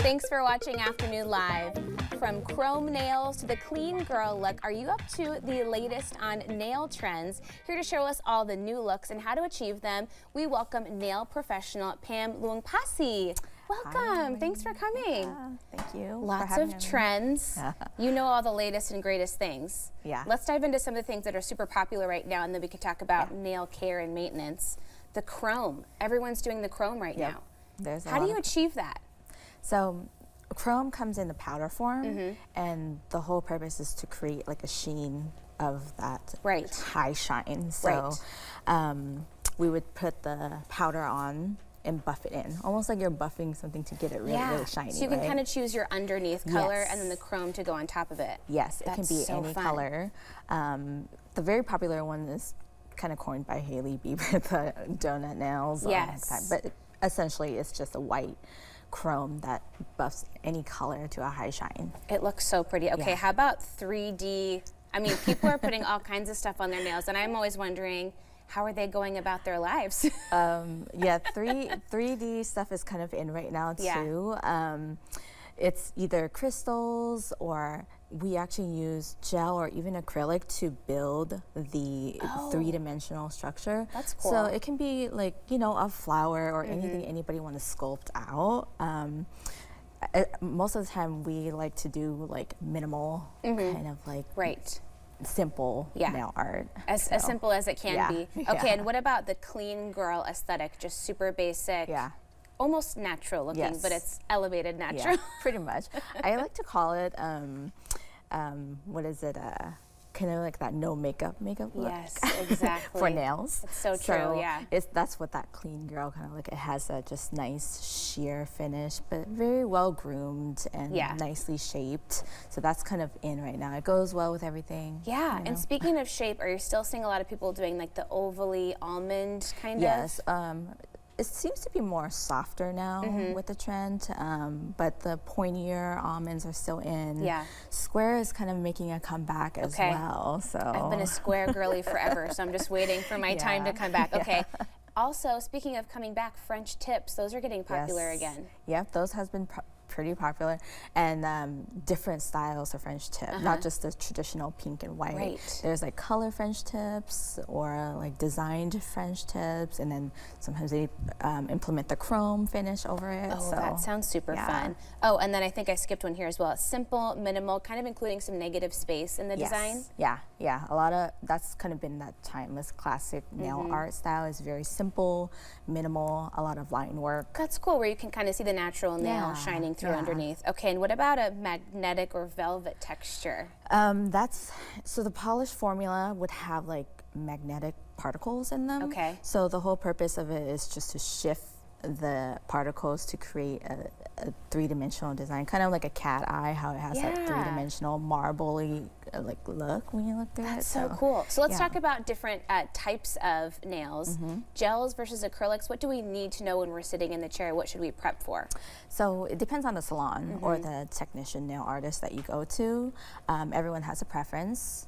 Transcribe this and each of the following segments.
Thanks for watching Afternoon Live. From chrome nails to the clean girl look, are you up to the latest on nail trends? Here to show us all the new looks and how to achieve them, we welcome nail professional Pam Luangphasy. Welcome. Hi. Thanks for coming. Yeah, thank you. Lots of trends. You know all the latest and greatest things. Yeah. Let's dive into some of the things that are super popular right now, and then we can talk about nail care and maintenance. The chrome. Everyone's doing the chrome right now. How do you achieve that? So chrome comes in the powder form, and the whole purpose is to create like a sheen of that high shine. So we would put the powder on and buff it in, almost like you're buffing something to get it really shiny. So you can kind of choose your underneath color and then the chrome to go on top of it. Yes, it can be any color. The very popular one is kind of coined by Hailey Bieber, the donut nails. But essentially it's just a white chrome that buffs any color to a high shine. It looks so pretty. Okay, how about 3D? I mean, people are putting all kinds of stuff on their nails, and I'm always wondering, how are they going about their lives? 3D stuff is kind of in right now too. It's either crystals, or we actually use gel or even acrylic to build the three-dimensional structure. That's cool. So it can be like, you know, a flower or anything anybody want to sculpt out. Most of the time we like to do like minimal, kind of like simple nail art. As simple as it can be. Okay, and what about the clean girl aesthetic? Just super basic. Almost natural looking, but it's elevated natural. Yeah, pretty much. I like to call it, what is it? Kind of like that no makeup look. Yes, exactly. For nails. It's so true, that's what that clean girl kind of like. It has a just nice sheer finish, but very well groomed and nicely shaped. So that's kind of in right now. It goes well with everything. Yeah, and speaking of shape, are you still seeing a lot of people doing like the ovally almond kind of? Yes. It seems to be more softer now with the trend, but the pointier almonds are still in. Square is kind of making a comeback as well. So I've been a square girly forever, so I'm just waiting for my time to come back. Okay. Also, speaking of coming back, French tips, those are getting popular again. Yep, those has been pretty popular, and different styles of French tip, not just the traditional pink and white. There's like color French tips or like designed French tips, and then sometimes they implement the chrome finish over it. Oh, so that sounds super fun. Oh, and then I think I skipped one here as well. Simple, minimal, kind of including some negative space in the design. Yeah, a lot of that's kind of been that timeless classic nail art style. Is very simple, minimal, a lot of line work. That's cool, where you can kind of see the natural nail shining through underneath. Okay, and what about a magnetic or velvet texture? So the polish formula would have like magnetic particles in them. Okay. So the whole purpose of it is just to shift the particles to create a three-dimensional design, kind of like a cat eye, how it has that three-dimensional marbly like look when you look through it. That's so cool. So let's talk about different types of nails. Gels versus acrylics. What do we need to know when we're sitting in the chair? What should we prep for? So it depends on the salon or the technician nail artist that you go to. Everyone has a preference.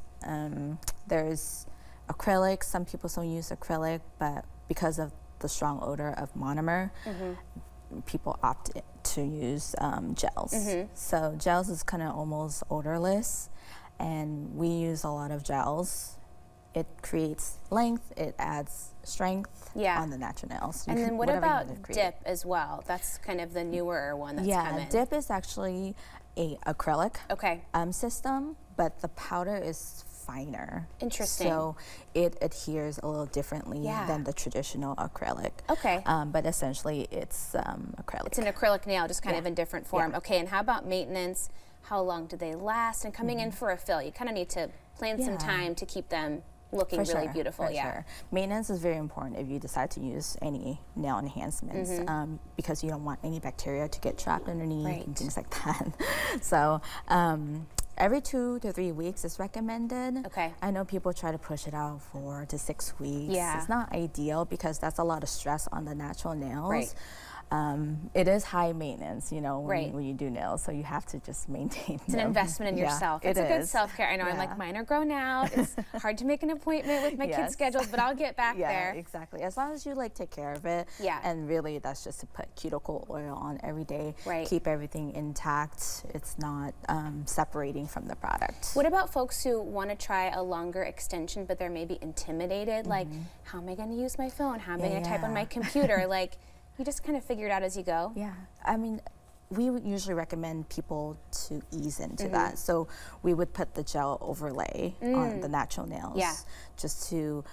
There's acrylic. Some people don't use acrylic, but because of the strong odor of monomer, people opt to use gels. So gels is kind of almost odorless, and we use a lot of gels. It creates length, it adds strength on the natural nails. And then what about dip as well? That's kind of the newer one that's come in. Dip is actually a acrylic system, but the powder is finer. Interesting. So it adheres a little differently than the traditional acrylic. Okay. But essentially it's acrylic. It's an acrylic nail, just kind of in different form. Okay, and how about maintenance? How long do they last? And coming in for a fill, you kind of need to plan some time to keep them looking really beautiful. Maintenance is very important if you decide to use any nail enhancements, because you don't want any bacteria to get trapped underneath and things like that. So every 2 to 3 weeks is recommended. Okay. I know people try to push it out 4 to 6 weeks. It's not ideal because that's a lot of stress on the natural nails. it is high maintenance, you know, Right. when you do nails, so you have to just maintain It's an investment in yourself. It's a good self-care. I know I'm like, mine are grown out. It's hard to make an appointment with my kids' schedules, but I'll get back there. Yeah, exactly. As long as you like take care of it. Yeah. And really that's just to put cuticle oil on every day. Right. Keep everything intact. It's not separating from the product. What about folks who want to try a longer extension, but they're maybe intimidated? Like, how am I going to use my phone? How am I going to type on my computer? Like, you just kind of figure it out as you go. Yeah, I mean, we would usually recommend people to ease into that. So we would put the gel overlay on the natural nails, just to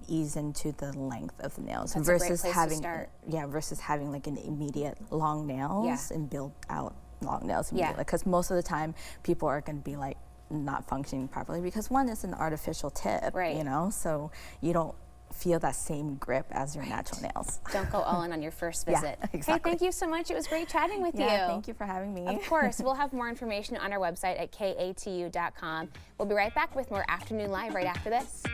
ease into the length of the nails. That's versus a great place having, to start. versus having like an immediate long nails and build out long nails Yeah. immediately. Because most of the time, people are going to be like not functioning properly because one is an artificial tip, you know, so you don't feel that same grip as your natural nails. Don't go all in on your first visit. Yeah, exactly. Hey, thank you so much. It was great chatting with you. Thank you for having me. Of course. We'll have more information on our website at katu.com. We'll be right back with more Afternoon Live right after this.